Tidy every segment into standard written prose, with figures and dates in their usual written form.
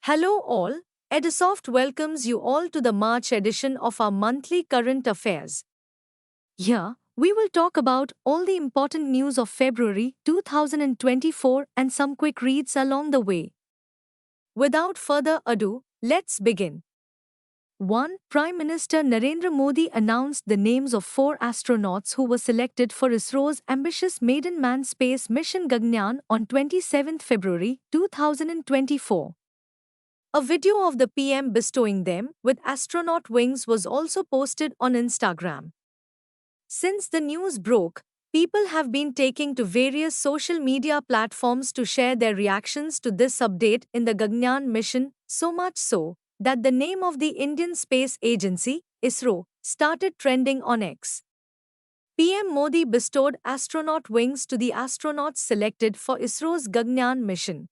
Hello all, Edisoft welcomes you all to the March edition of our monthly current affairs. Here, we will talk about all the important news of February 2024 and some quick reads along the way. Without further ado, let's begin. 1. Prime Minister Narendra Modi announced the names of 4 astronauts who were selected for ISRO's ambitious maiden manned space mission Gaganyaan on 27 February 2024. A video of the PM bestowing them with astronaut wings was also posted on Instagram. Since the news broke, people have been taking to various social media platforms to share their reactions to this update in the Gaganyaan mission, so much so that the name of the Indian Space Agency, ISRO, started trending on X. PM Modi bestowed astronaut wings to the astronauts selected for ISRO's Gaganyaan mission.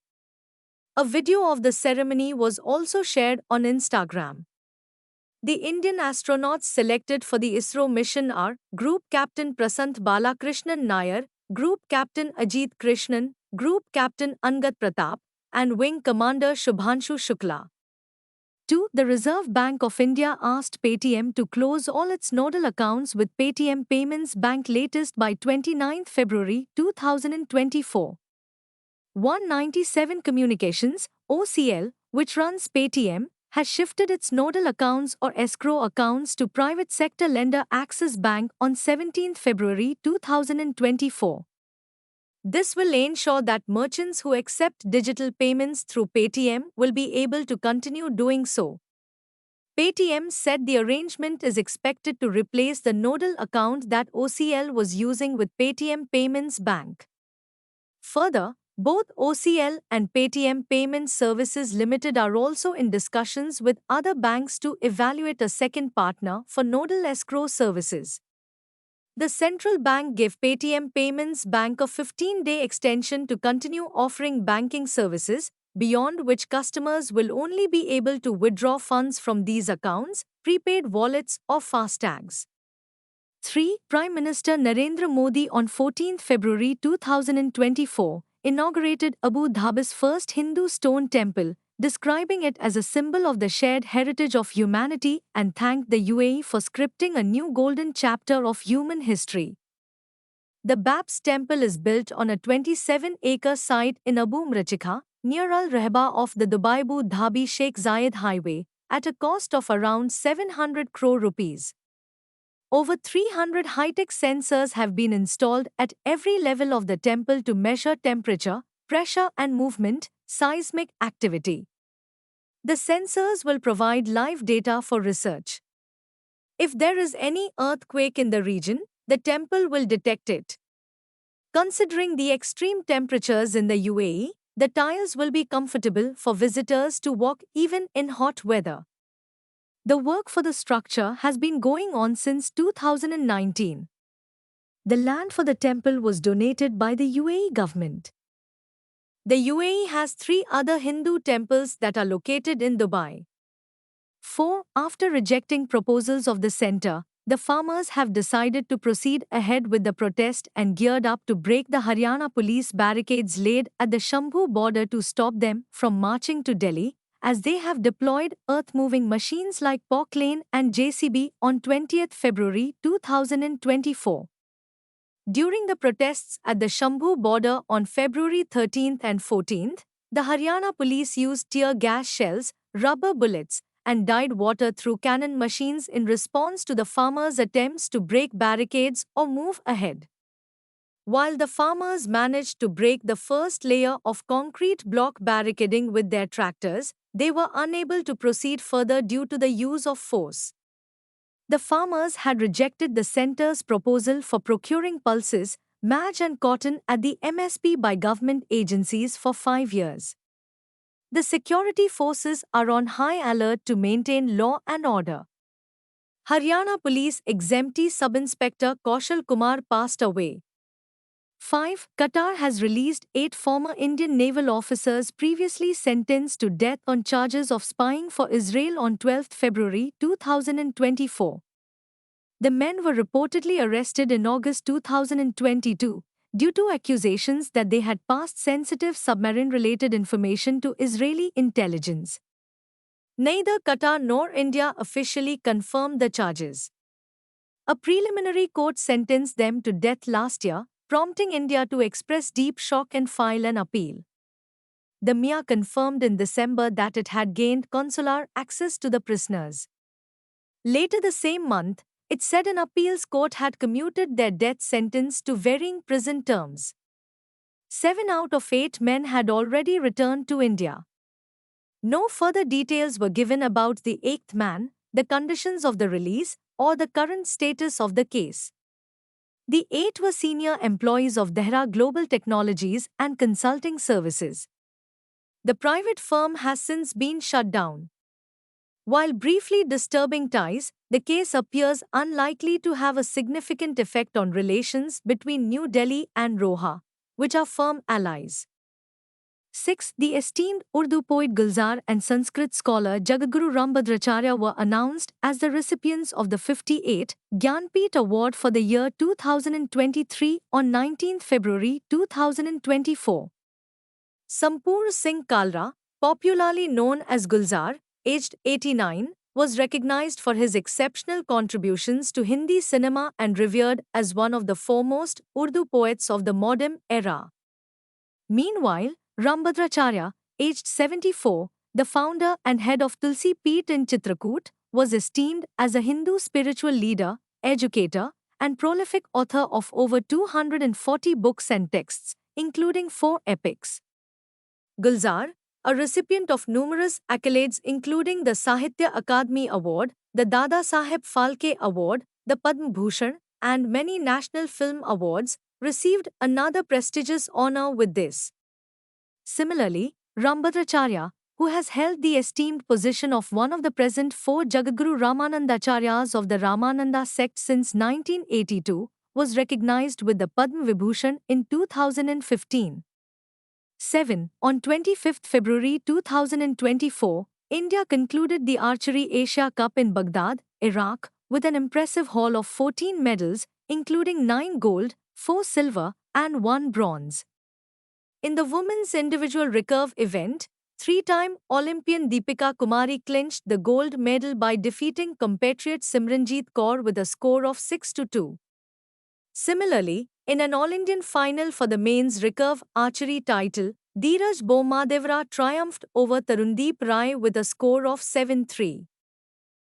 A video of the ceremony was also shared on Instagram. The Indian astronauts selected for the ISRO mission are Group Captain Prasant Balakrishnan Nair, Group Captain Ajit Krishnan, Group Captain Angat Pratap, and Wing Commander Shubhanshu Shukla. 2. The Reserve Bank of India asked Paytm to close all its nodal accounts with Paytm Payments Bank latest by 29 February 2024. 197 Communications, OCL, which runs Paytm, has shifted its nodal accounts or escrow accounts to private sector lender Axis Bank on 17 February 2024. This will ensure that merchants who accept digital payments through Paytm will be able to continue doing so. Paytm said the arrangement is expected to replace the nodal account that OCL was using with Paytm Payments Bank. Further, both OCL and Paytm Payment Services Limited are also in discussions with other banks to evaluate a second partner for nodal escrow services. The central bank gave Paytm Payments Bank a 15-day extension to continue offering banking services, beyond which customers will only be able to withdraw funds from these accounts, prepaid wallets, or FASTags. 3. Prime Minister Narendra Modi on 14 February 2024 inaugurated Abu Dhabi's first Hindu stone temple, describing it as a symbol of the shared heritage of humanity and thanked the UAE for scripting a new golden chapter of human history. The Babs temple is built on a 27-acre site in Abu Mrachikha, near Al Rehba of the Dubai-Abu Dhabi Sheikh Zayed Highway, at a cost of around 700 crore rupees. Over 300 high-tech sensors have been installed at every level of the temple to measure temperature, pressure and movement, seismic activity. The sensors will provide live data for research. If there is any earthquake in the region, the temple will detect it. Considering the extreme temperatures in the UAE, the tiles will be comfortable for visitors to walk even in hot weather. The work for the structure has been going on since 2019. The land for the temple was donated by the UAE government. The UAE has 3 other Hindu temples that are located in Dubai. 4. After rejecting proposals of the centre, the farmers have decided to proceed ahead with the protest and geared up to break the Haryana police barricades laid at the Shambhu border to stop them from marching to Delhi, as they have deployed earth-moving machines like Poclane and JCB on 20 February 2024. During the protests at the Shambhu border on February 13 and 14, the Haryana police used tear gas shells, rubber bullets, and dyed water through cannon machines in response to the farmers' attempts to break barricades or move ahead. While the farmers managed to break the first layer of concrete block barricading with their tractors, they were unable to proceed further due to the use of force. The farmers had rejected the centre's proposal for procuring pulses, maize and cotton at the MSP by government agencies for 5 years. The security forces are on high alert to maintain law and order. Haryana Police Exemptee Sub-Inspector Kaushal Kumar passed away. 5. Qatar has released 8 former Indian naval officers previously sentenced to death on charges of spying for Israel on 12 February 2024. The men were reportedly arrested in August 2022, due to accusations that they had passed sensitive submarine-related information to Israeli intelligence. Neither Qatar nor India officially confirmed the charges. A preliminary court sentenced them to death last year, prompting India to express deep shock and file an appeal. The MIA confirmed in December that it had gained consular access to the prisoners. Later the same month, it said an appeals court had commuted their death sentence to varying prison terms. 7 out of 8 men had already returned to India. No further details were given about the 8th man, the conditions of the release, or the current status of the case. The 8 were senior employees of Dehra Global Technologies and Consulting Services. The private firm has since been shut down. While briefly disturbing ties, the case appears unlikely to have a significant effect on relations between New Delhi and Roha, which are firm allies. 6. The esteemed Urdu poet Gulzar and Sanskrit scholar Jagadguru Rambhadracharya were announced as the recipients of the 58th Gyanpith Award for the year 2023 on 19 February 2024. Sampur Singh Kalra, popularly known as Gulzar, aged 89, was recognized for his exceptional contributions to Hindi cinema and revered as one of the foremost Urdu poets of the modern era. Meanwhile, Rambhadracharya, aged 74, the founder and head of Tulsi Peeth in Chitrakoot, was esteemed as a Hindu spiritual leader, educator, and prolific author of over 240 books and texts, including 4 epics. Gulzar, a recipient of numerous accolades including the Sahitya Akademi Award, the Dada Saheb Phalke Award, the Padma Bhushan, and many national film awards, received another prestigious honor with this. Similarly, Rambhadracharya, who has held the esteemed position of one of the present 4 Jagadguru Ramanandacharyas of the Ramananda sect since 1982, was recognized with the Padma Vibhushan in 2015. 7. On 25 February 2024, India concluded the Archery Asia Cup in Baghdad, Iraq, with an impressive haul of 14 medals, including 9 gold, 4 silver, and 1 bronze. In the women's individual recurve event, 3-time Olympian Deepika Kumari clinched the gold medal by defeating compatriot Simranjeet Kaur with a score of 6-2. Similarly, in an All-Indian final for the men's recurve archery title, Dheeraj Bommadevara triumphed over Tarundeep Rai with a score of 7-3.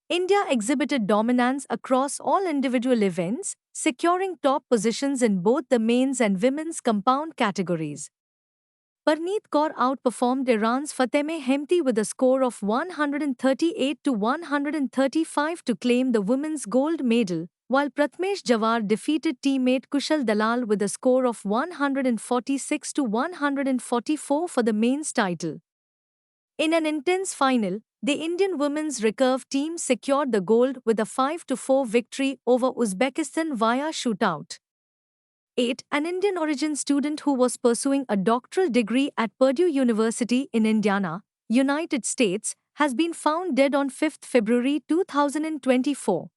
India exhibited dominance across all individual events, securing top positions in both the men's and women's compound categories. Parneet Kaur outperformed Iran's Fateme Hemti with a score of 138-135 to claim the women's gold medal, while Prathamesh Jawar defeated teammate Kushal Dalal with a score of 146-144 for the men's title. In an intense final, the Indian women's recurve team secured the gold with a 5-4 victory over Uzbekistan via shootout. 8. An Indian origin student who was pursuing a doctoral degree at Purdue University in Indiana, United States, has been found dead on 5 February 2024.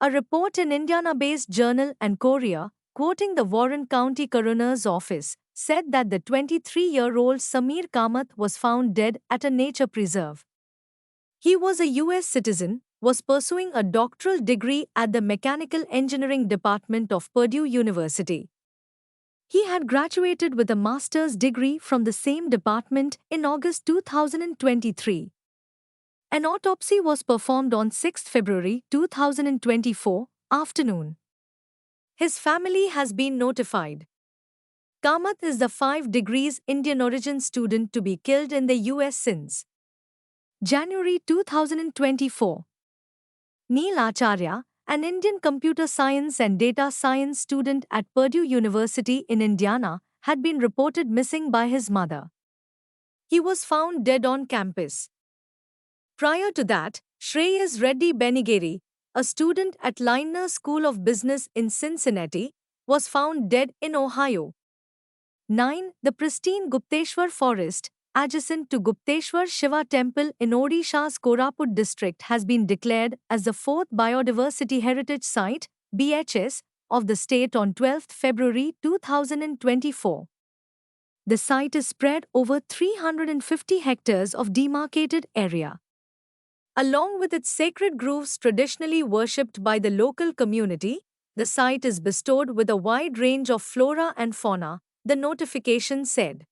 A report in Indiana-based journal and Courier, quoting the Warren County Coroner's Office, said that the 23-year-old Samir Kamath was found dead at a nature preserve. He was a U.S. citizen, was pursuing a doctoral degree at the Mechanical Engineering Department of Purdue University. He had graduated with a master's degree from the same department in August 2023. An autopsy was performed on 6 February 2024 afternoon. His family has been notified. Kamath is the 5 degrees Indian origin student to be killed in the US since January 2024. Neil Acharya, an Indian computer science and data science student at Purdue University in Indiana, had been reported missing by his mother. He was found dead on campus. Prior to that, Shreyas Reddy Benigeri, a student at Lindner School of Business in Cincinnati, was found dead in Ohio. 9. The pristine Gupteshwar Forest, adjacent to Gupteshwar Shiva Temple in Odisha's Koraput district, has been declared as the 4th Biodiversity Heritage Site (BHS) of the state on 12 February 2024. The site is spread over 350 hectares of demarcated area. Along with its sacred groves traditionally worshipped by the local community, the site is bestowed with a wide range of flora and fauna, the notification said.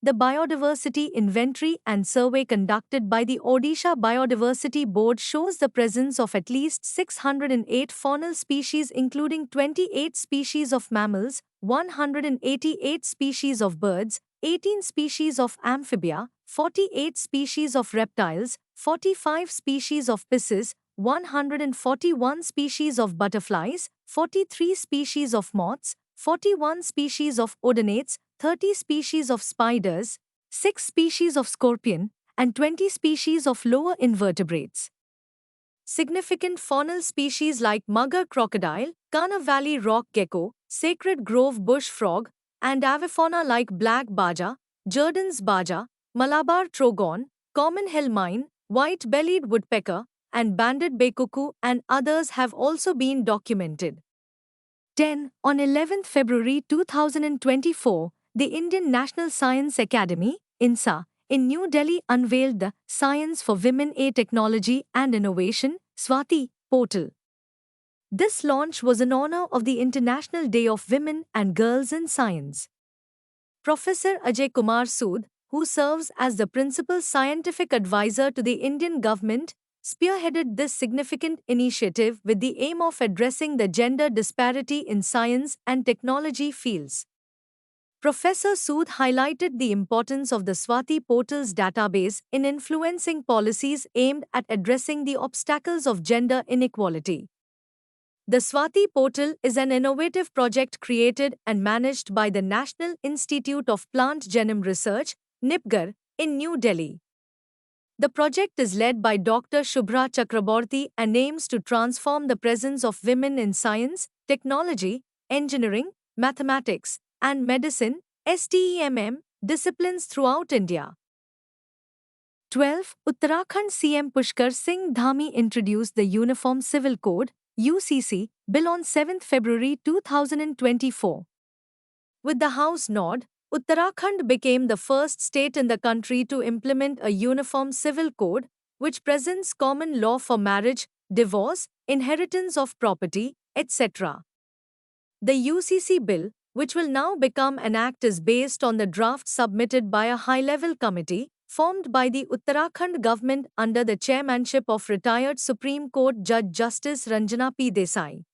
The biodiversity inventory and survey conducted by the Odisha Biodiversity Board shows the presence of at least 608 faunal species including 28 species of mammals, 188 species of birds, 18 species of amphibia, 48 species of reptiles, 45 species of pisces, 141 species of butterflies, 43 species of moths, 41 species of odonates, 30 species of spiders, 6 species of scorpion, and 20 species of lower invertebrates. Significant faunal species like mugger crocodile, Kana Valley rock gecko, sacred grove bush frog, and avifauna like black baja, Jordan's baja, Malabar trogon, common hill mine, white-bellied woodpecker, and banded bay cuckoo and others have also been documented. 10. On 11 February 2024, the Indian National Science Academy, INSA, in New Delhi unveiled the Science for Women A Technology and Innovation, Swati, portal. This launch was in honor of the International Day of Women and Girls in Science. Professor Ajay Kumar Sood, who serves as the principal scientific advisor to the Indian government, spearheaded this significant initiative with the aim of addressing the gender disparity in science and technology fields. Professor Sood highlighted the importance of the Swati portal's database in influencing policies aimed at addressing the obstacles of gender inequality. The Swati portal is an innovative project created and managed by the National Institute of Plant Genome Research, NIPGAR, in New Delhi. The project is led by Dr. Shubhra Chakraborty and aims to transform the presence of women in science, technology, engineering, mathematics, and medicine (STEM) disciplines throughout India. 12. Uttarakhand CM Pushkar Singh Dhami introduced the Uniform Civil Code (UCC) bill on 7 February 2024. With the House nod, Uttarakhand became the first state in the country to implement a uniform civil code, which presents common law for marriage, divorce, inheritance of property, etc. The UCC bill, which will now become an act, is based on the draft submitted by a high-level committee formed by the Uttarakhand government under the chairmanship of retired Supreme Court Judge Justice Ranjana P. Desai.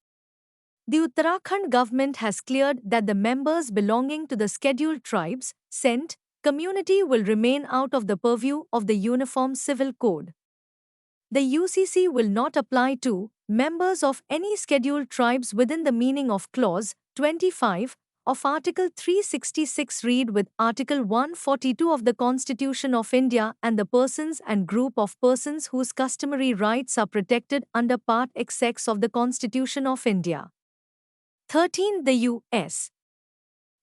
The Uttarakhand government has cleared that the members belonging to the scheduled tribes, SENT, community will remain out of the purview of the Uniform Civil Code. The UCC will not apply to members of any scheduled tribes within the meaning of Clause 25 of Article 366 read with Article 142 of the Constitution of India and the persons and group of persons whose customary rights are protected under Part XX of the Constitution of India. 13. The U.S.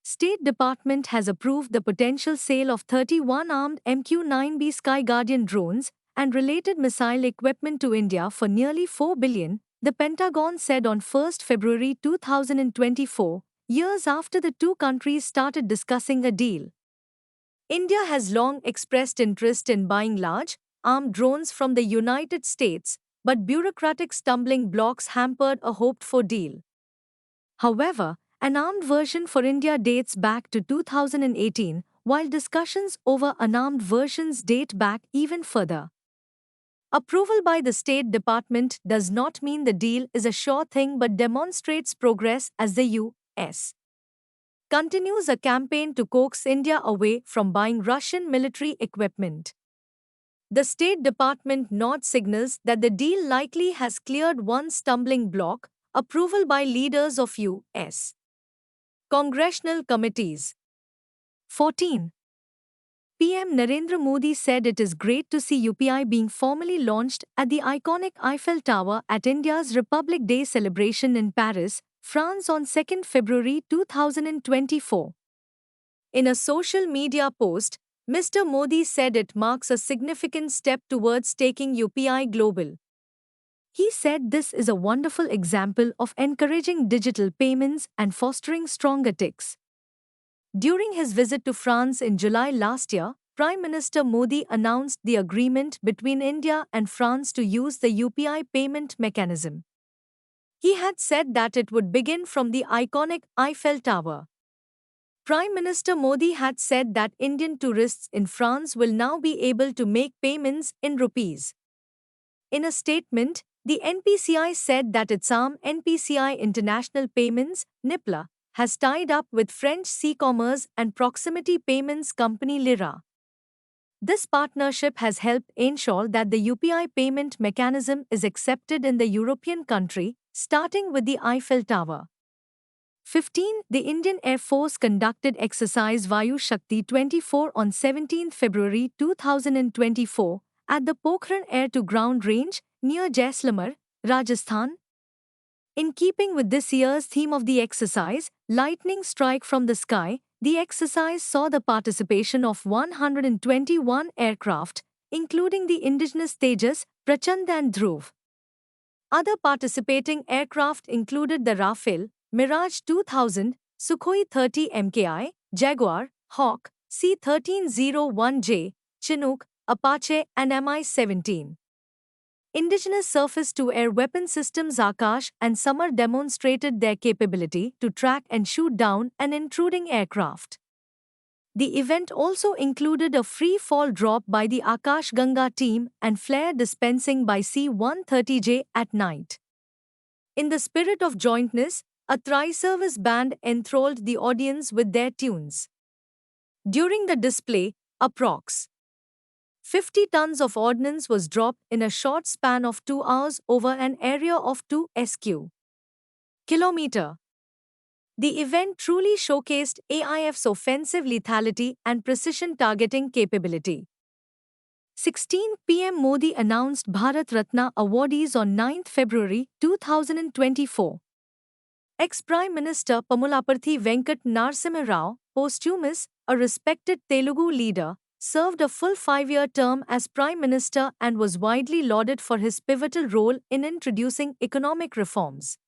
State Department has approved the potential sale of 31 armed MQ-9B Sky Guardian drones and related missile equipment to India for nearly $4 billion, the Pentagon said on 1 February 2024, years after the two countries started discussing a deal. India has long expressed interest in buying large, armed drones from the United States, but bureaucratic stumbling blocks hampered a hoped-for deal. However, an armed version for India dates back to 2018, while discussions over unarmed versions date back even further. Approval by the State Department does not mean the deal is a sure thing but demonstrates progress as the U.S. continues a campaign to coax India away from buying Russian military equipment. The State Department nod signals that the deal likely has cleared one stumbling block: approval by leaders of U.S. congressional committees. 14. PM Narendra Modi said it is great to see UPI being formally launched at the iconic Eiffel Tower at India's Republic Day celebration in Paris, France on 2 February 2024. In a social media post, Mr. Modi said it marks a significant step towards taking UPI global. He said this is a wonderful example of encouraging digital payments and fostering strong ethics. During his visit to France in July last year, Prime Minister Modi announced the agreement between India and France to use the UPI payment mechanism. He had said that it would begin from the iconic Eiffel Tower. Prime Minister Modi had said that Indian tourists in France will now be able to make payments in rupees. In a statement, the NPCI said that its arm NPCI International Payments, NIPLA, has tied up with French C-commerce and proximity payments company Lyra. This partnership has helped ensure that the UPI payment mechanism is accepted in the European country, starting with the Eiffel Tower. 15. The Indian Air Force conducted exercise Vayu Shakti 24 on 17 February 2024 at the Pokhran Air-to-Ground Range near Jaisalmer, Rajasthan. In keeping with this year's theme of the exercise, Lightning Strike from the Sky, the exercise saw the participation of 121 aircraft, including the indigenous Tejas, Prachand and Dhruv. Other participating aircraft included the Rafale, Mirage 2000, Sukhoi 30 MKI, Jaguar, Hawk, C-1301J, Chinook, Apache and Mi-17. Indigenous surface-to-air weapon systems Akash and Samar demonstrated their capability to track and shoot down an intruding aircraft. The event also included a free-fall drop by the Akash Ganga team and flare dispensing by C-130J at night. In the spirit of jointness, a tri-service band enthralled the audience with their tunes. During the display, approx. 50 tons of ordnance was dropped in a short span of 2 hours over an area of 2 sq km. The event truly showcased AIF's offensive lethality and precision targeting capability. 16 PM Modi announced Bharat Ratna awardees on 9 February 2024. Ex-Prime Minister Pamulaparthi Venkat Narasimha Rao, posthumous, a respected Telugu leader, served a full 5-year term as Prime Minister and was widely lauded for his pivotal role in introducing economic reforms.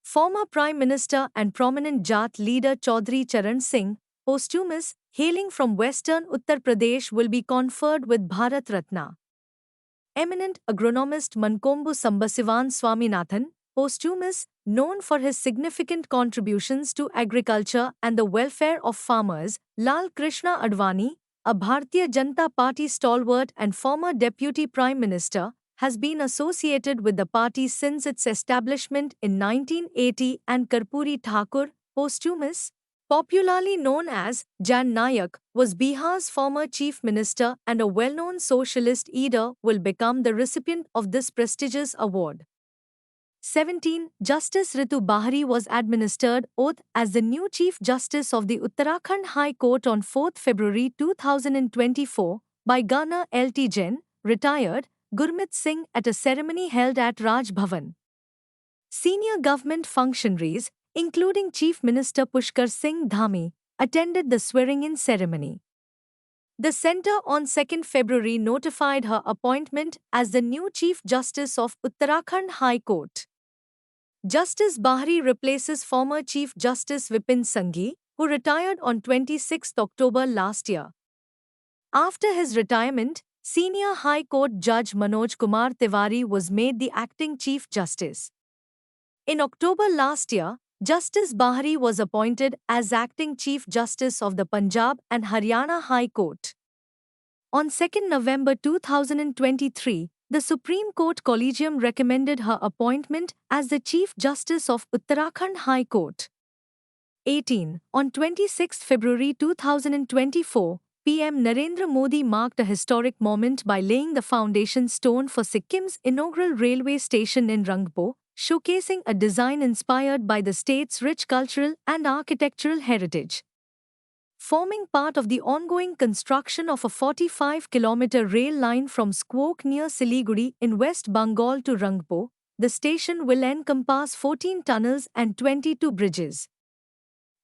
Former Prime Minister and prominent Jat leader Chaudhry Charan Singh, posthumous, hailing from western Uttar Pradesh, will be conferred with Bharat Ratna. Eminent agronomist Mankombu Sambasivan Swaminathan, posthumous, known for his significant contributions to agriculture and the welfare of farmers, Lal Krishna Advani, a Bharatiya Janata Party stalwart and former Deputy Prime Minister, has been associated with the party since its establishment in 1980, and Karpuri Thakur, posthumous, popularly known as Jan Nayak, was Bihar's former Chief Minister and a well-known socialist leader, will become the recipient of this prestigious award. 17. Justice Ritu Bahari was administered oath as the new Chief Justice of the Uttarakhand High Court on 4 February 2024 by Governor L.T. Jain, retired, Gurmit Singh at a ceremony held at Raj Bhavan. Senior government functionaries, including Chief Minister Pushkar Singh Dhami, attended the swearing-in ceremony. The centre on 2 February notified her appointment as the new Chief Justice of Uttarakhand High Court. Justice Bahari replaces former Chief Justice Vipin Sanghi, who retired on 26 October last year. After his retirement, Senior High Court Judge Manoj Kumar Tiwari was made the acting Chief Justice. In October last year, Justice Bahari was appointed as acting Chief Justice of the Punjab and Haryana High Court. On 2 November 2023, the Supreme Court Collegium recommended her appointment as the Chief Justice of Uttarakhand High Court. 18. On 26 February 2024, PM Narendra Modi marked a historic moment by laying the foundation stone for Sikkim's inaugural railway station in Rangpo, showcasing a design inspired by the state's rich cultural and architectural heritage. Forming part of the ongoing construction of a 45-kilometer rail line from Squok near Siliguri in West Bengal to Rangpo, the station will encompass 14 tunnels and 22 bridges.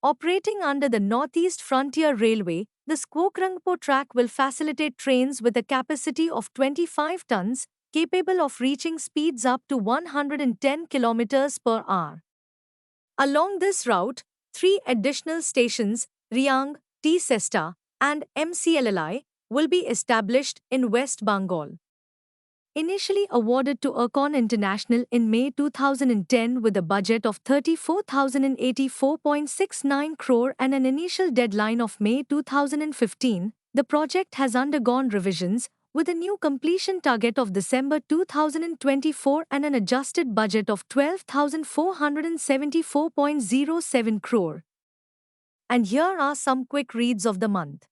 Operating under the Northeast Frontier Railway, the Squok-Rangpo track will facilitate trains with a capacity of 25 tons, capable of reaching speeds up to 110 kilometers per hour. Along this route, three additional stations, Riang, T Sesta, and MCLLI, will be established in West Bengal. Initially awarded to Ercon International in May 2010 with a budget of 34,084.69 crore and an initial deadline of May 2015, the project has undergone revisions, with a new completion target of December 2024 and an adjusted budget of 12,474.07 crore. And here are some quick reads of the month.